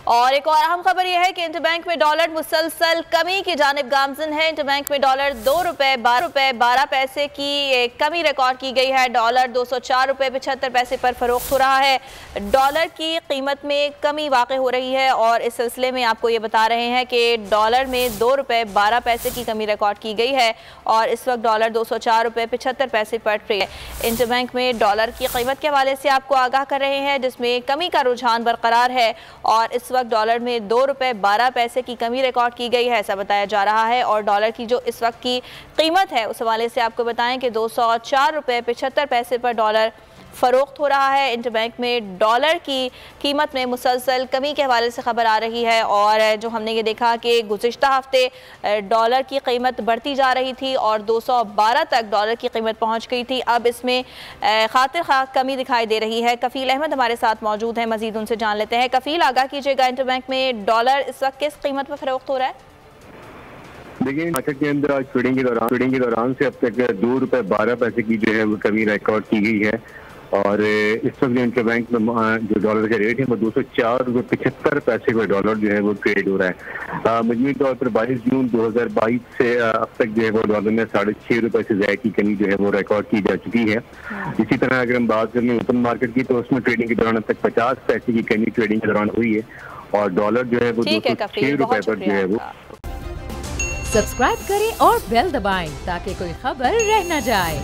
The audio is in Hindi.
और एक और अहम खबर यह है कि इंटरबैंक में डॉलर मुसलसल कमी की जानिब गामजन है। इंटरबैंक में डॉलर ₹2.12 की कमी रिकॉर्ड की गई है। डॉलर ₹204.75 पर फरोख्त हो रहा है। डॉलर की कीमत में कमी वाक़ हो रही है और इस सिलसिले में आपको ये बता रहे हैं कि डॉलर में ₹2.12 की कमी रिकॉर्ड की गई है और इस वक्त डॉलर ₹204.75 पर ट्रेड है। इंटरबैंक में डॉलर की कीमत के हवाले से आपको आगाह कर रहे हैं, जिसमें कमी का रुझान बरकरार है और इस वक्त डॉलर में ₹2.12 की कमी रिकॉर्ड की गई है, ऐसा बताया जा रहा है। और डॉलर की जो इस वक्त की कीमत है उस हवाले से आपको बताएं कि ₹204.75 पर डॉलर फ़रोख्त हो रहा है। इंटरबैंक में डॉलर की कीमत में मुसलसल कमी के हवाले से ख़बर आ रही है और जो हमने ये देखा कि गुज़िश्ता हफ्ते डॉलर की कीमत बढ़ती जा रही थी और 212 तक डॉलर की कीमत पहुंच गई थी। अब इसमें खातिर खा कमी दिखाई दे रही है। कफ़ील अहमद हमारे साथ मौजूद हैं, मज़ीद उनसे जान लेते हैं। कफ़ील, आगाह कीजिएगा, इंटरबैंक में डॉलर इस वक्त किस कीमत पर फ़रोख्त हो रहा है? देखिए, मार्केट के अंदर आज ट्रेडिंग के दौरान से अब तक ₹2.12 की जो है वो कमी रिकॉर्ड की गई है और इस वक्त इंटरबैंक में जो डॉलर का रेट है वो ₹204.75 पर डॉलर जो है वो ट्रेड हो रहा है। मजमूई तौर पर 22 जून 2022 से अब तक जो है वो डॉलर में ₹6.5 से ज़्यादा की कमी जो है वो रिकॉर्ड की जा चुकी है। इसी तरह अगर हम बात करें ओपन मार्केट की तो उसमें ट्रेडिंग के दौरान अब तक 50 पैसे की कमी ट्रेडिंग के दौरान हुई है और डॉलर जो है वो ₹206 पर जो है वो। सब्सक्राइब करें और बेल दबाएं ताकि कोई खबर रह न जाए।